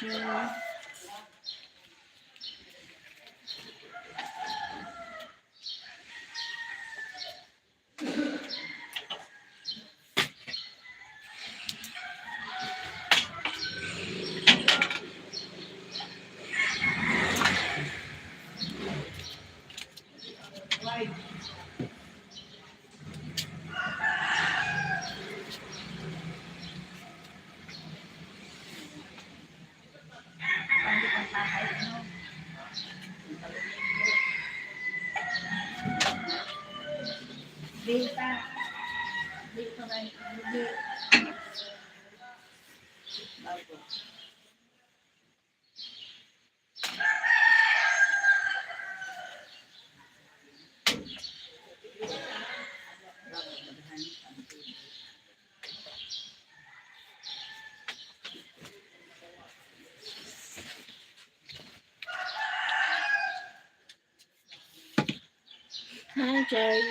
you. Data. Dito na yung bago. Hi, Jerry.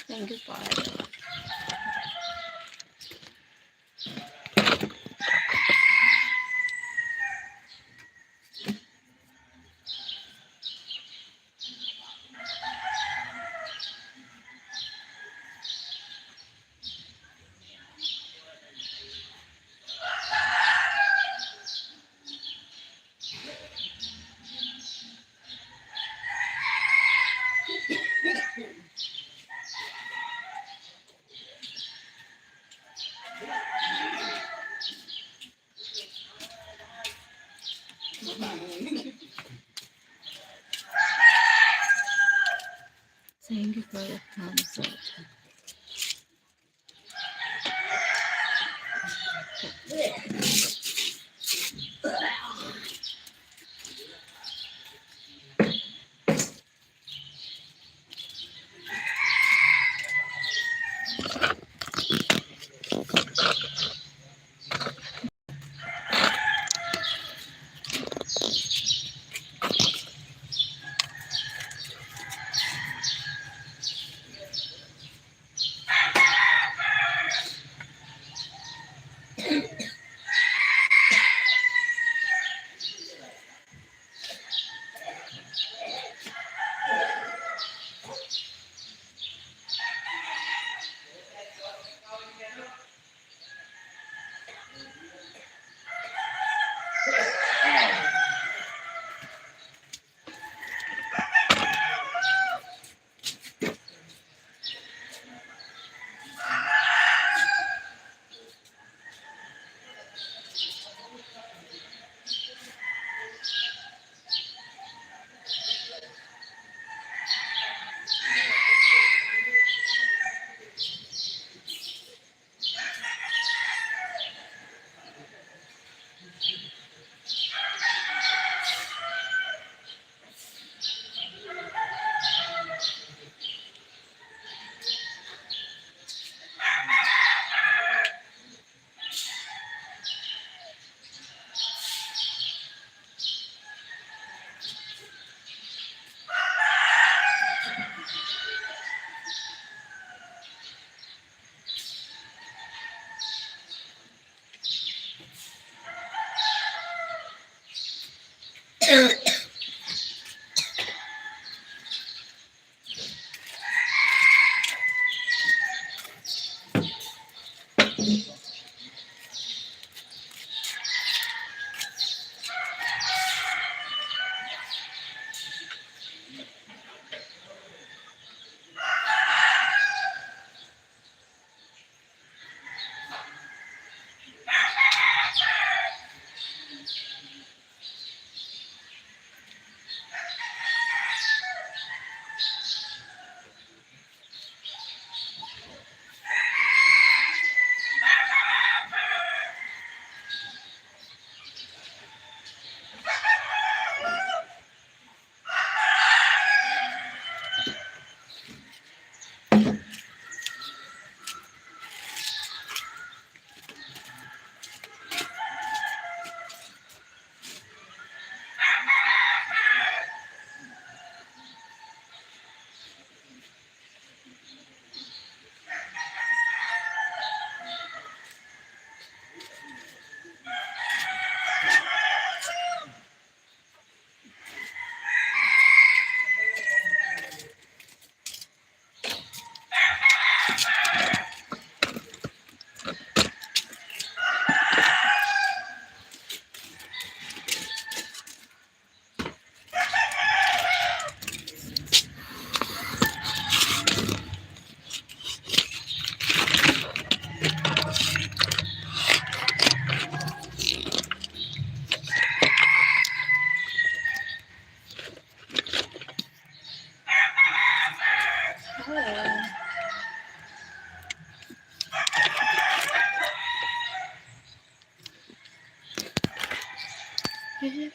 Thank you, Father. Thank you for the thumbs up.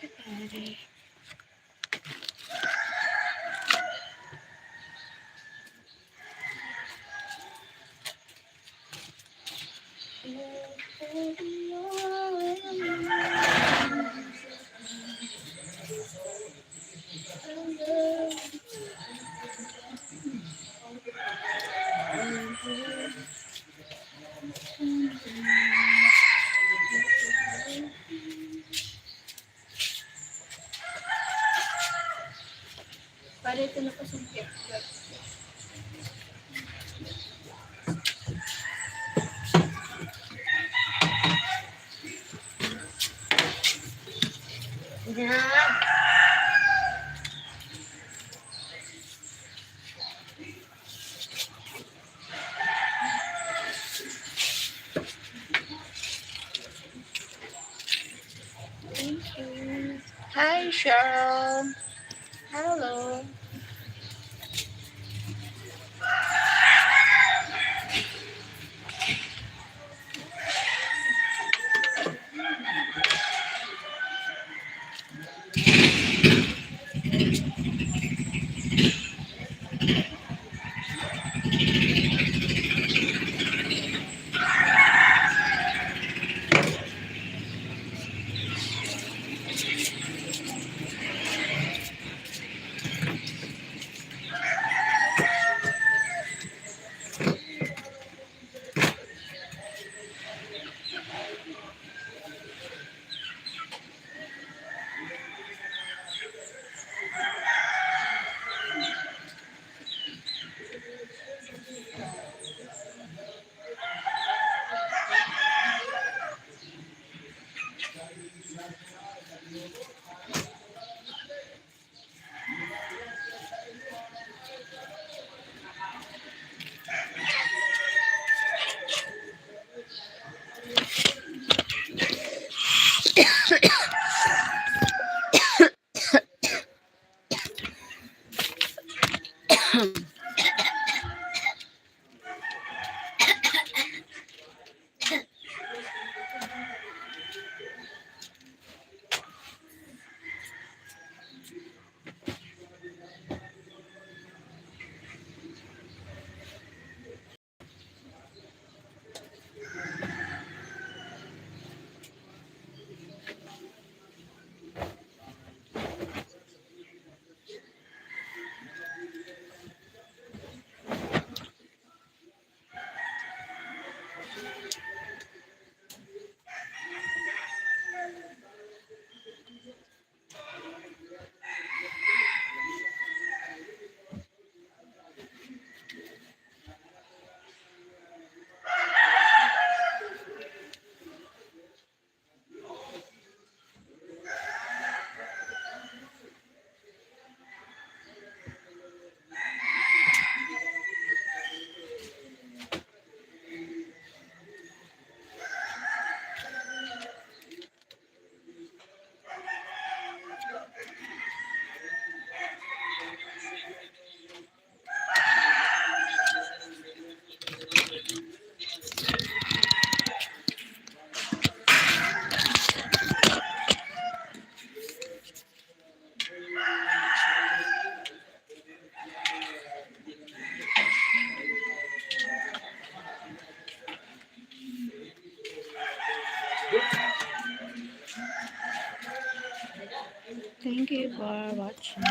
everybody. Para ito na pasungkit. Thank you. Hi, Cheryl. Hello. Thank you for watching.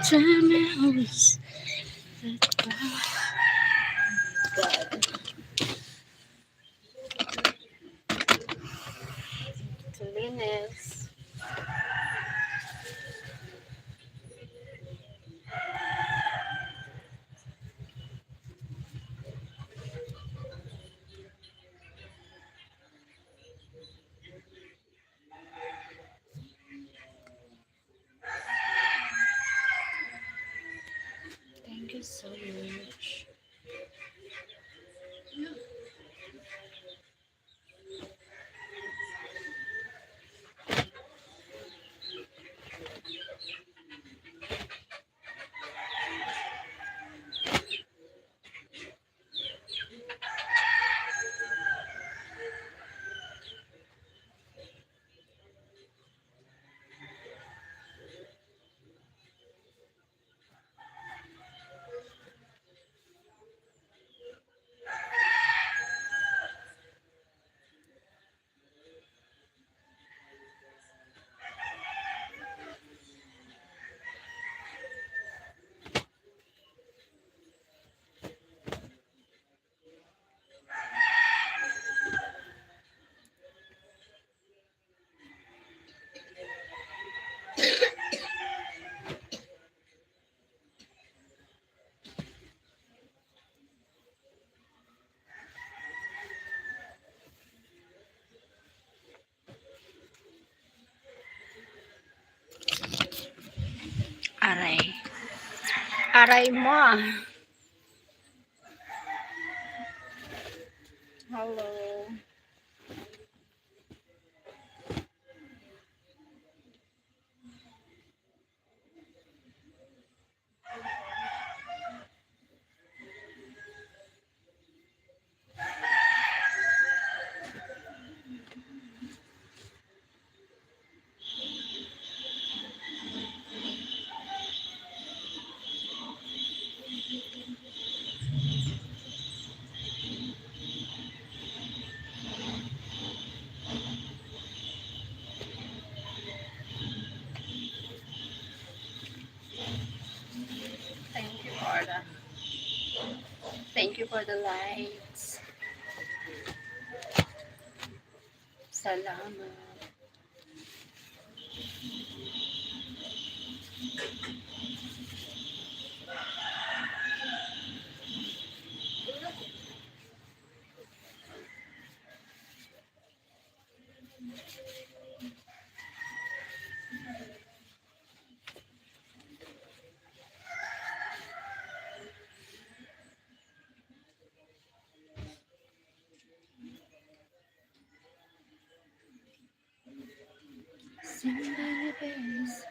Tell me how is cleanest. Thank you so much. Aray. Aray mo. Hello. Thank you for the thank you for the lights. Salamat. Somebody bells.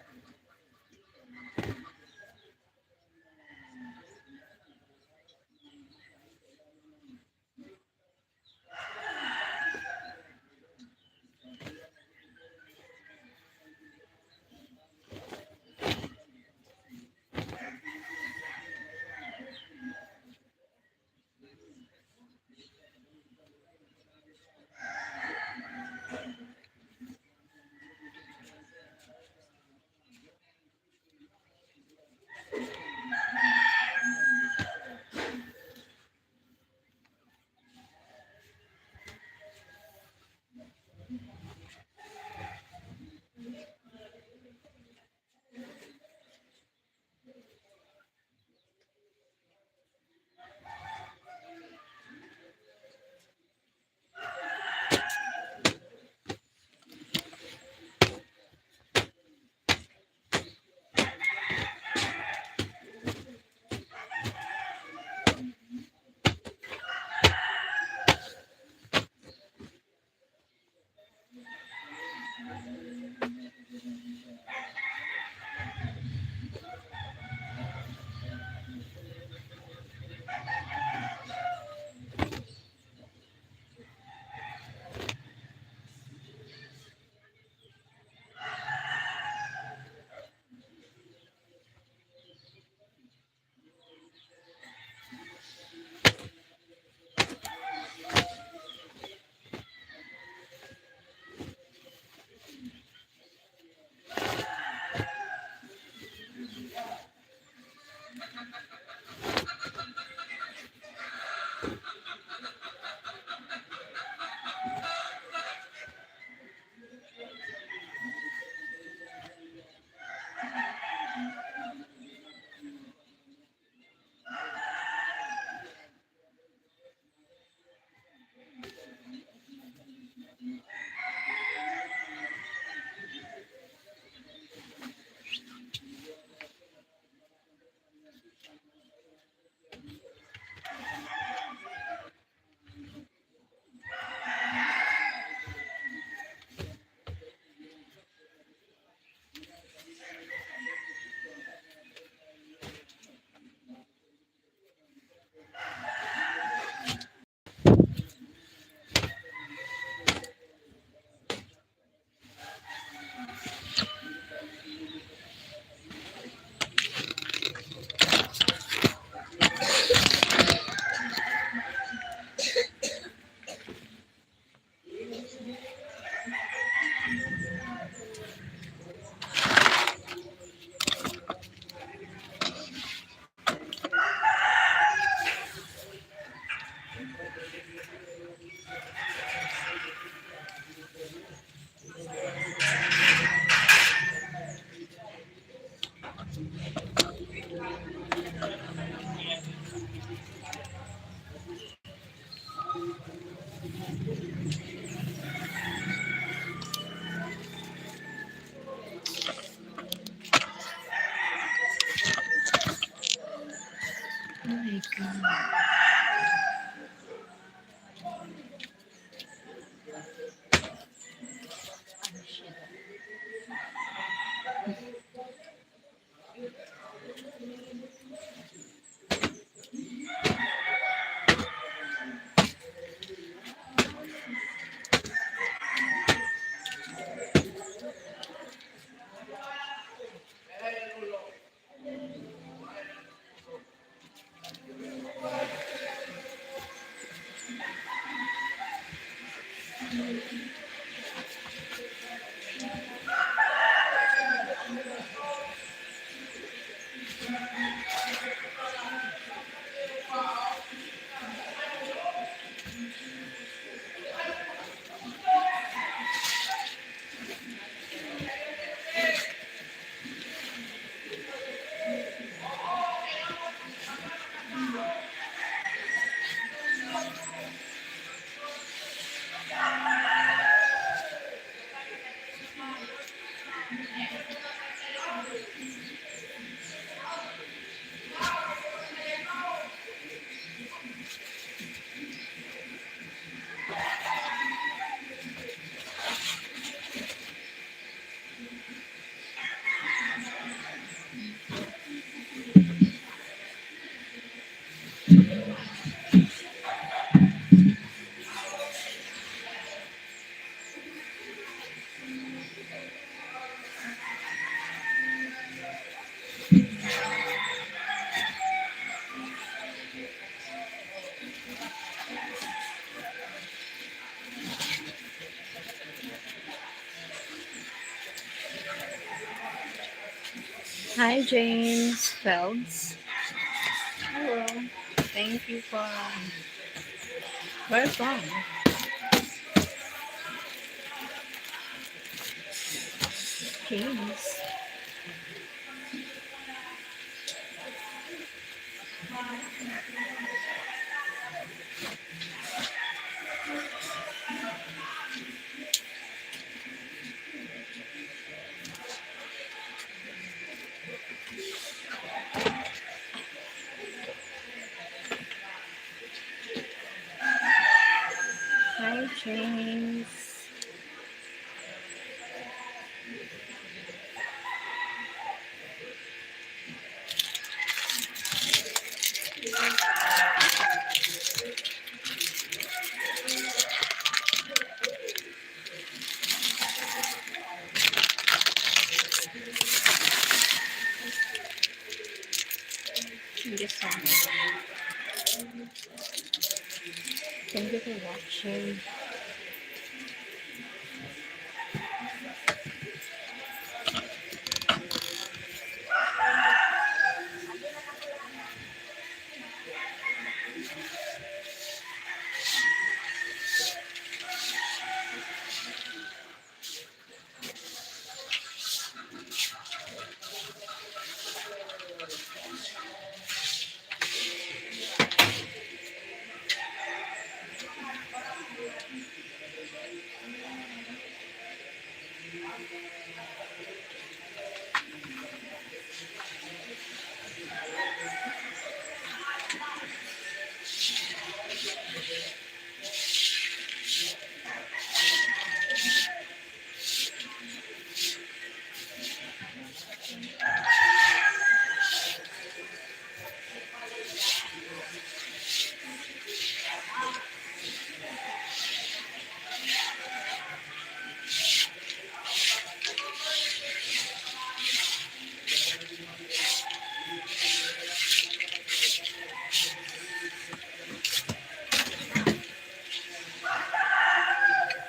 Oh my God. Hi, James Phelps. Hello. Thank you for welcome. James. Hi, James. Thank you so much. Thank you for watching.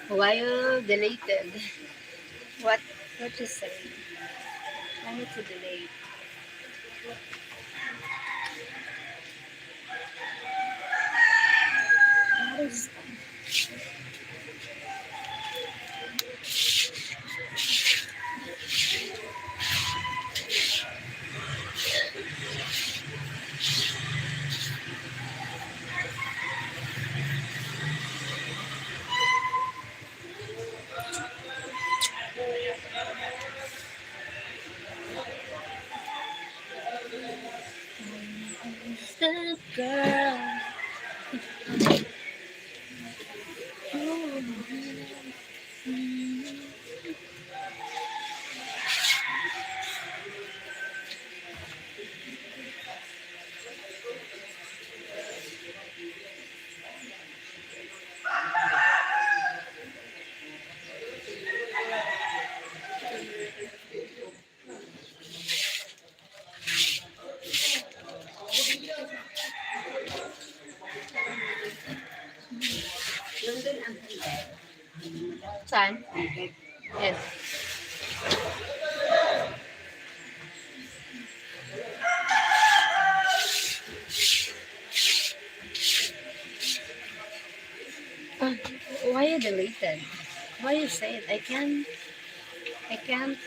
Why you deleted? What? What you say? I need to delete. What is the girl? Saan? Yes. Uh, why you deleted? Why you say it? I can't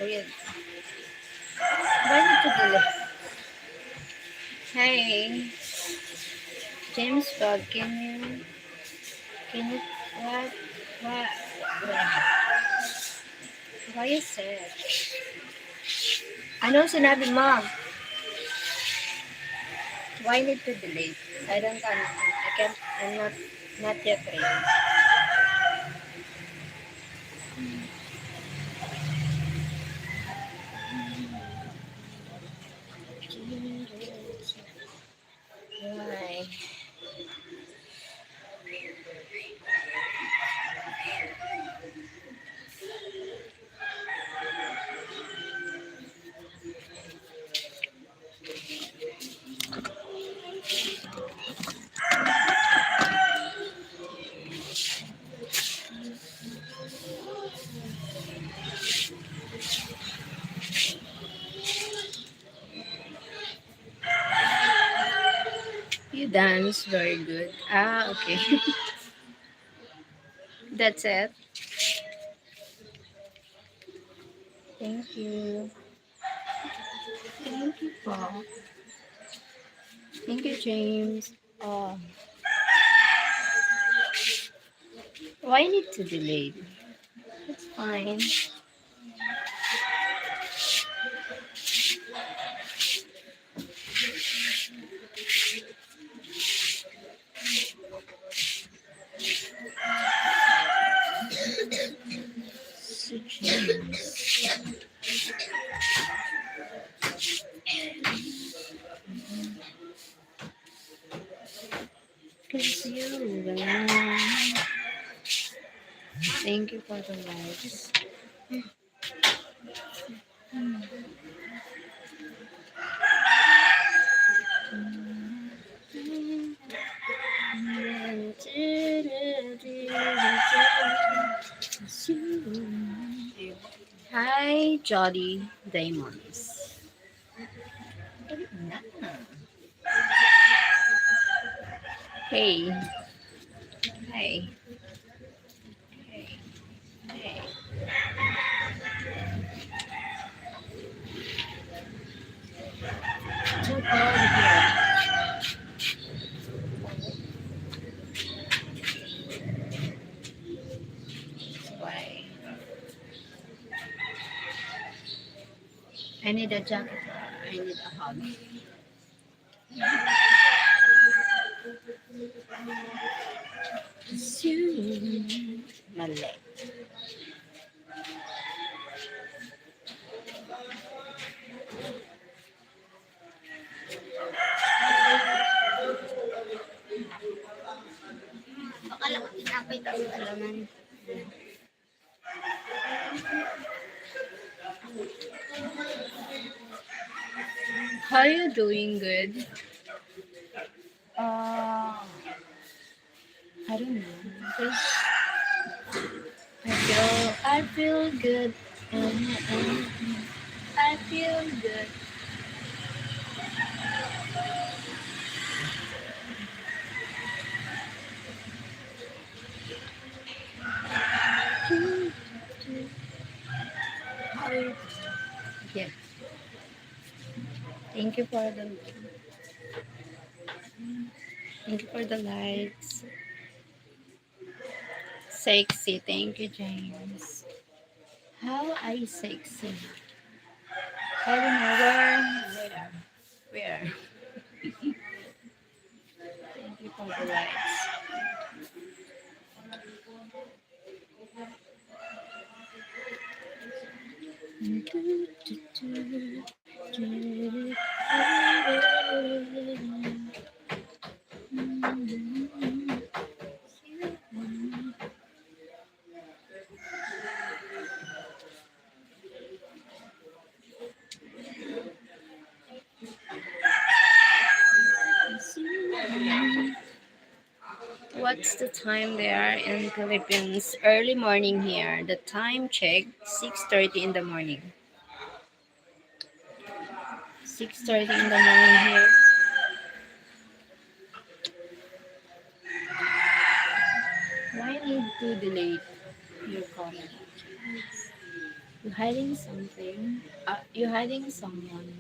read. Why did you delete? Hey, James Bug, can you, what, what, why you say it? Ano sinabi mo? Why need to delete? I don't understand. I can't, I'm not yet ready. Why? dance very good. Ah, okay. That's it. Thank you. Thank you, Paul. Thank you, James. Oh, why need to delay? It's fine. So, James. Cause you belong. Thank you for the likes. Hi, Jolly Diamonds. Hey, hey, hey, hey. So cold here. Why? I need a jacket. I need a hug. Soon. Mali. Akala ko tinapay tapos alaman. How are you doing? Good. Uh, I don't know. Just I feel good. I feel good. How are you? Yeah. Thank you for the likes. Sexy. Thank you, James. How I sexy? I don't know where. Thank you for the likes. What's the time there in Philippines? Early morning here. The time check 6:30 in the morning. 6:30 in the morning here. Why need to delete your comment? You hiding something? You hiding someone?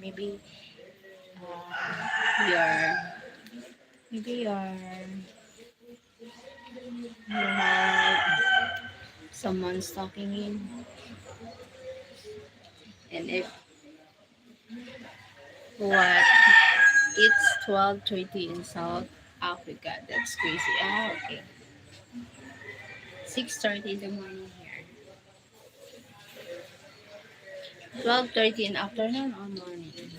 You're maybe you have someone stalking you, and if what it's 12:30 in South Africa. That's crazy. Ah, okay. 6:30 in the morning here. 12:30 in afternoon or morning.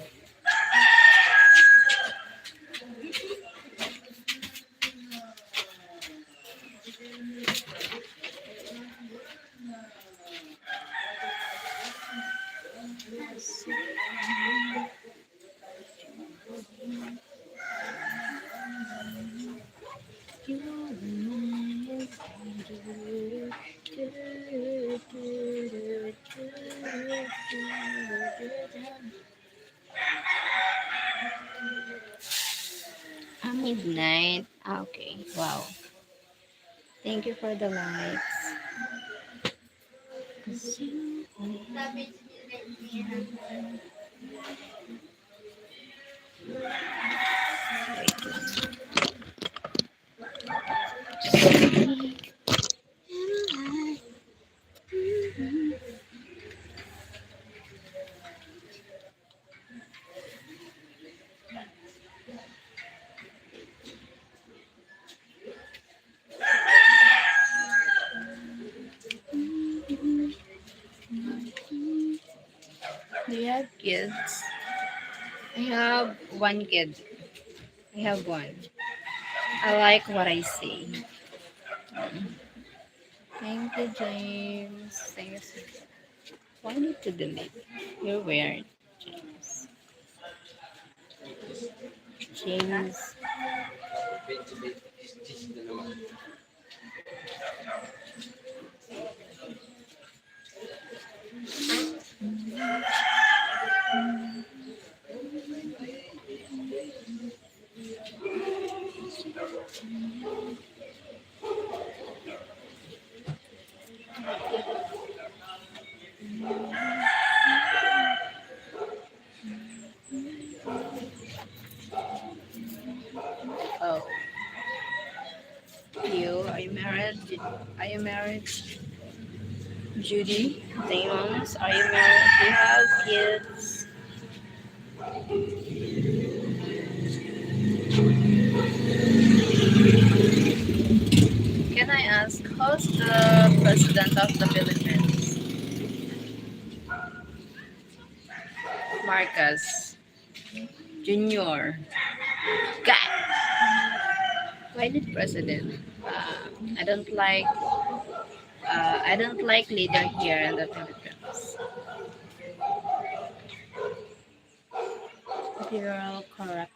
Midnight. Okay. Wow. Thank you for the likes. 'Cause you Do you have kids? I have one kid. I have one. I like what I see. Thank you, James. Thank you. Why need to delete? You're weird, James. James. Oh, are you married? Are you married? Judy, Damons, are you married? Do you have kids? Can I ask, who's the president of the Philippines? Marcos Junior. God, why did president? I don't like. I don't like leader here in the Philippines. Girl, correct.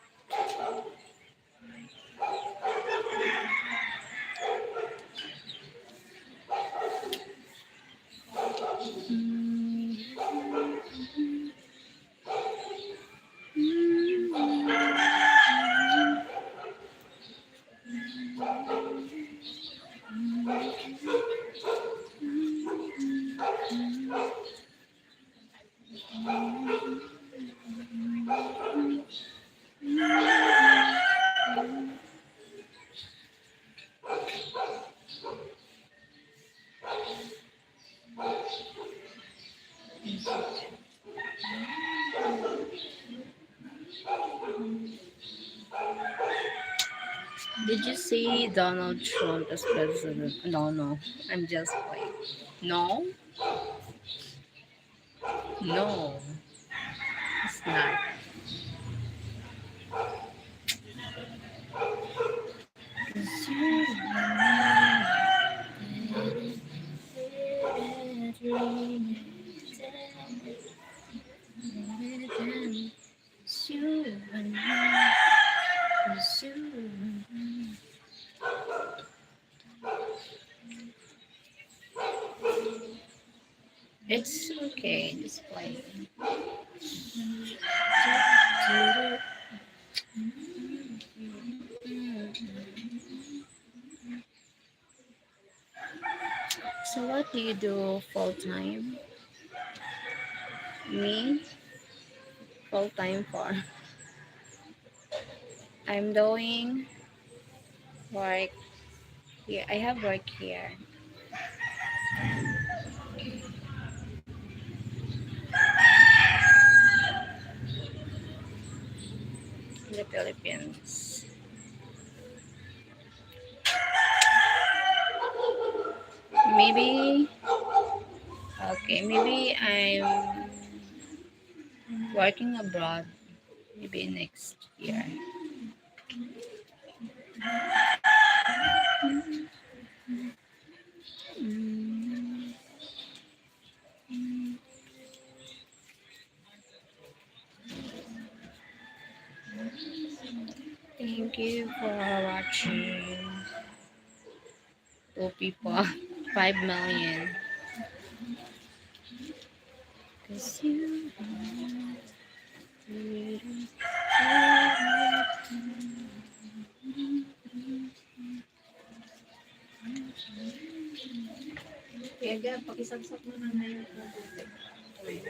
Did you see Donald Trump as president? No, no. I'm just playing. No, no, it's not. It's okay, just play. So what do you do full time? Me, full time for. I'm doing work here. I have work here in the Philippines. Maybe maybe I'm working abroad. Maybe next year. Thank you for watching. Two people, 5 million. 'Cause you Kaya ga, pakisabsak mo na na yung tubig.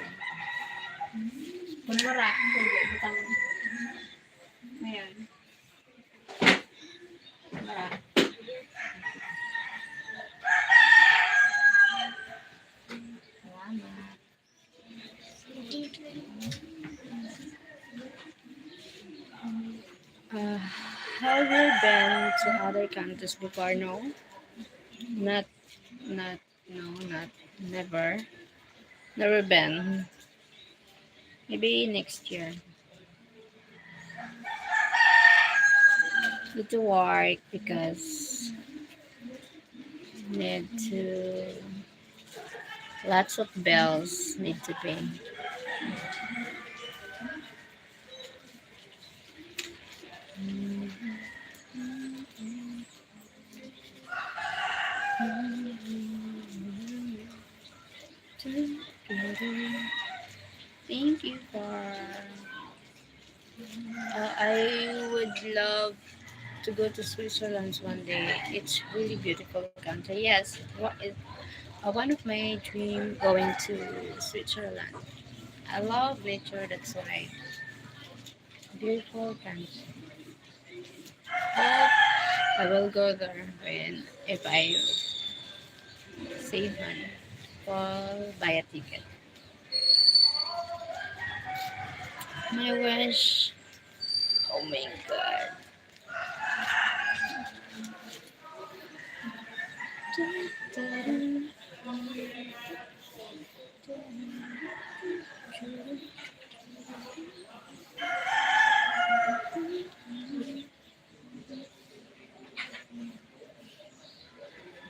Kunwara, tubig, butang. Ngayon. Kunwara. Salamat. Have you been to other countries before? No, not, not, never, never been. Maybe next year. Need to work because need to lots of bills need to pay. Thank you for. I would love to go to Switzerland one day. It's really beautiful country. Yes, one of my dream going to Switzerland. I love nature. That's why beautiful country. But I will go there when if I save money for buy a ticket. My wish. Oh my god.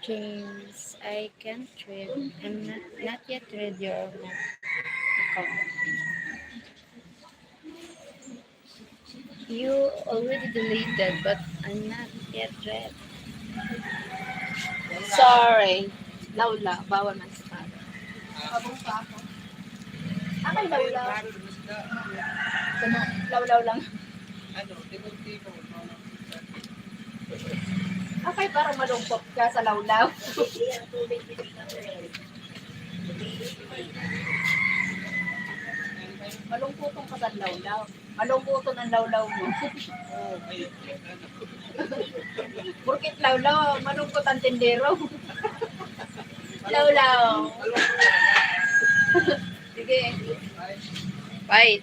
James, I can't read. I'm not yet read your account. You already deleted, but I'm not yet read. Sorry. Lawla, bawal man sa kada. Abong pa ako. Akay lawlaw. Ano, lawlaw lang. Akay parang malungkot ka sa lawlaw. Malungkotong ka sa lawlaw. Malungkoton ang lawlaw mo. Burkit lawlaw, malungkot ang tindero. Lawlaw. Sige. Bye.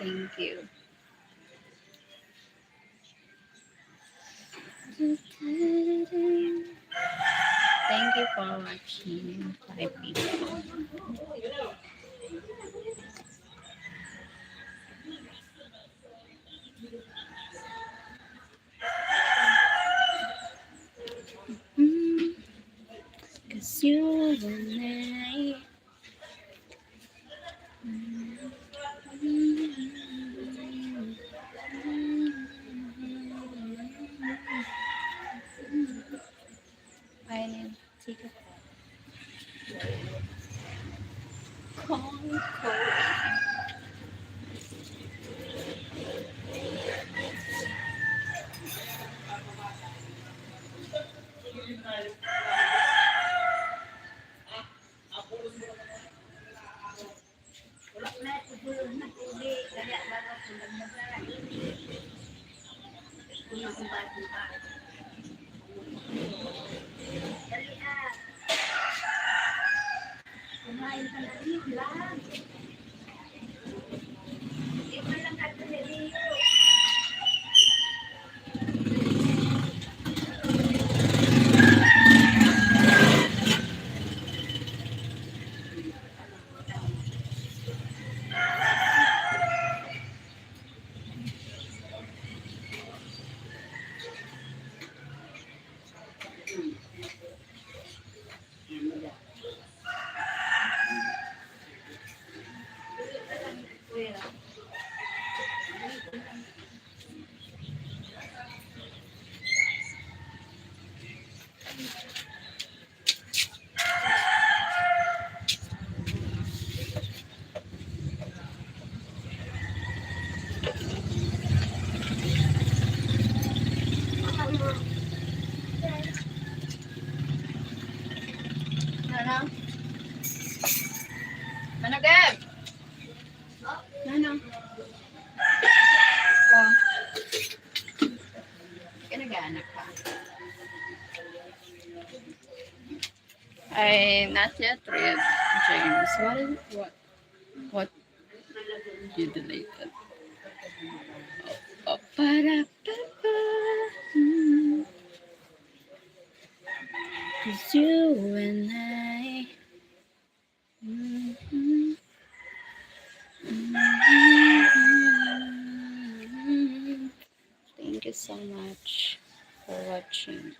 Thank you. Thank you for watching. 5 people. Cause you and I. I take a I not yet read James. What you deleted? Oh, para, 'cause you and I. Mhm, mhm. Thank you so much for watching.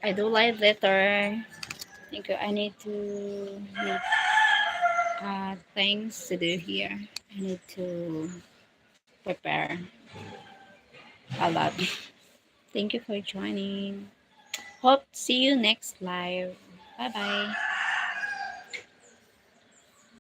I do live later. Thank you. I need to make things to do here. I need to prepare a lot. Thank you for joining. Hope to see you next live. Bye bye.